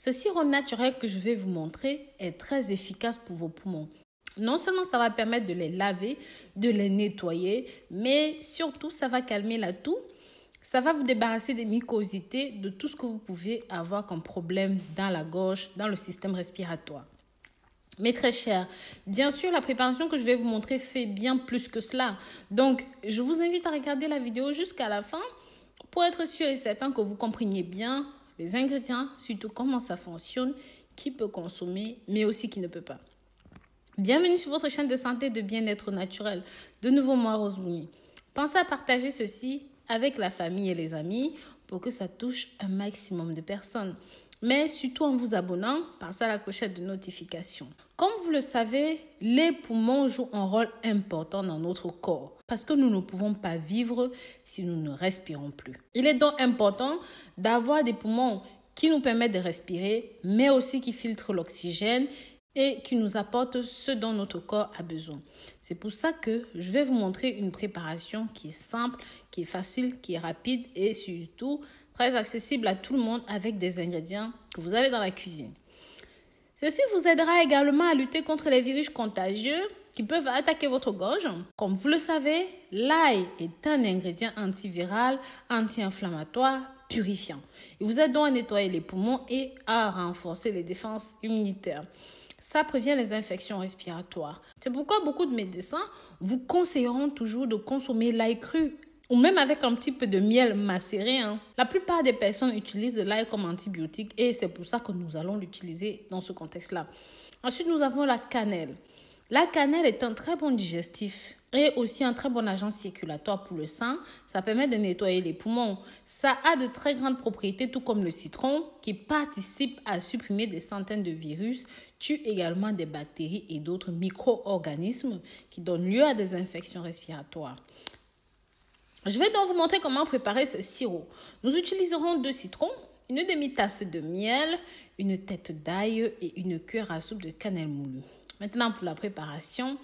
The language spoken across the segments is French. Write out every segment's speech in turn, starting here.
Ce sirop naturel que je vais vous montrer est très efficace pour vos poumons. Non seulement ça va permettre de les laver, de les nettoyer, mais surtout ça va calmer la toux. Ça va vous débarrasser des mucosités, de tout ce que vous pouvez avoir comme problème dans la gorge, dans le système respiratoire. Mais très cher, bien sûr, la préparation que je vais vous montrer fait bien plus que cela. Donc, je vous invite à regarder la vidéo jusqu'à la fin pour être sûr et certain que vous compreniez bien les ingrédients, surtout comment ça fonctionne, qui peut consommer, mais aussi qui ne peut pas. Bienvenue sur votre chaîne de santé et de bien-être naturel. De nouveau, moi, Rose Mouni. Pensez à partager ceci avec la famille et les amis pour que ça touche un maximum de personnes. Mais surtout en vous abonnant, pensez à la clochette de notification. Comme vous le savez, les poumons jouent un rôle important dans notre corps parce que nous ne pouvons pas vivre si nous ne respirons plus. Il est donc important d'avoir des poumons qui nous permettent de respirer, mais aussi qui filtrent l'oxygène et qui nous apporte ce dont notre corps a besoin. C'est pour ça que je vais vous montrer une préparation qui est simple, qui est facile, qui est rapide et surtout très accessible à tout le monde avec des ingrédients que vous avez dans la cuisine. Ceci vous aidera également à lutter contre les virus contagieux qui peuvent attaquer votre gorge. Comme vous le savez, l'ail est un ingrédient antiviral, anti-inflammatoire, purifiant. Il vous aide donc à nettoyer les poumons et à renforcer les défenses immunitaires. Ça prévient les infections respiratoires. C'est pourquoi beaucoup de médecins vous conseilleront toujours de consommer l'ail cru ou même avec un petit peu de miel macéré. La plupart des personnes utilisent l'ail comme antibiotique et c'est pour ça que nous allons l'utiliser dans ce contexte-là. Ensuite, nous avons la cannelle. La cannelle est un très bon digestif et aussi un très bon agent circulatoire pour le sang. Ça permet de nettoyer les poumons. Ça a de très grandes propriétés, tout comme le citron, qui participe à supprimer des centaines de virus, tue également des bactéries et d'autres micro-organismes qui donnent lieu à des infections respiratoires. Je vais donc vous montrer comment préparer ce sirop. Nous utiliserons 2 citrons, une demi-tasse de miel, une tête d'ail et une cuillère à soupe de cannelle moulue. Maintenant, pour la préparation,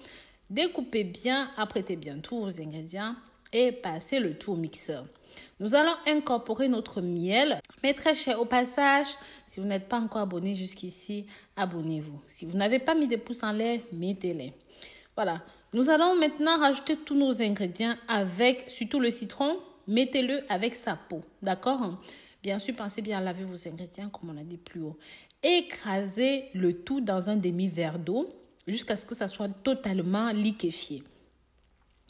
découpez bien, apprêtez bien tous vos ingrédients et passez le tout au mixeur. Nous allons incorporer notre miel, mais très cher au passage. Si vous n'êtes pas encore abonné jusqu'ici, abonnez-vous. Si vous n'avez pas mis des pouces en l'air, mettez-les. Voilà. Nous allons maintenant rajouter tous nos ingrédients avec, surtout le citron, mettez-le avec sa peau, d'accord? Bien sûr, pensez bien à laver vos ingrédients comme on a dit plus haut. Écrasez le tout dans un demi-verre d'eau jusqu'à ce que ça soit totalement liquéfié.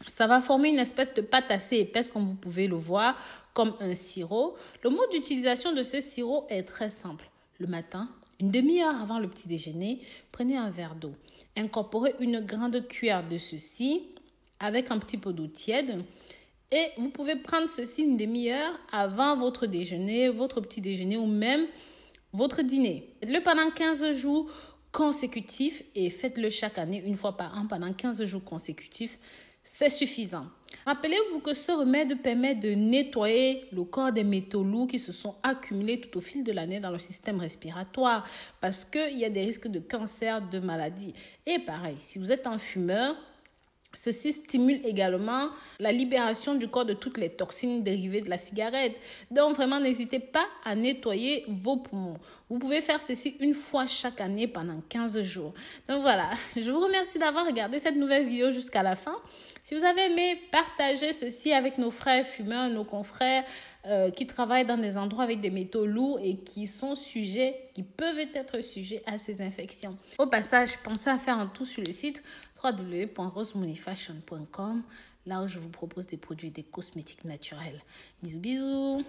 Ça va former une espèce de pâte assez épaisse comme vous pouvez le voir, comme un sirop. Le mode d'utilisation de ce sirop est très simple. Le matin, une demi-heure avant le petit déjeuner, prenez un verre d'eau. Incorporez une grande cuillère de ceci avec un petit peu d'eau tiède. Et vous pouvez prendre ceci une demi-heure avant votre déjeuner, votre petit déjeuner ou même votre dîner. Faites-le pendant 15 jours consécutifs et faites-le chaque année, une fois par an, pendant 15 jours consécutifs. C'est suffisant. Rappelez-vous que ce remède permet de nettoyer le corps des métaux lourds qui se sont accumulés tout au fil de l'année dans le système respiratoire parce qu'il y a des risques de cancer, de maladies. Et pareil, si vous êtes un fumeur, ceci stimule également la libération du corps de toutes les toxines dérivées de la cigarette. Donc vraiment, n'hésitez pas à nettoyer vos poumons. Vous pouvez faire ceci une fois chaque année pendant 15 jours. Donc voilà, je vous remercie d'avoir regardé cette nouvelle vidéo jusqu'à la fin. Si vous avez aimé, partagez ceci avec nos frères fumeurs, nos confrères qui travaillent dans des endroits avec des métaux lourds et qui peuvent être sujets à ces infections. Au passage, pensez à faire un tour sur le site www.rosemoonifashion.com, là où je vous propose des produits et des cosmétiques naturels. Bisous, bisous!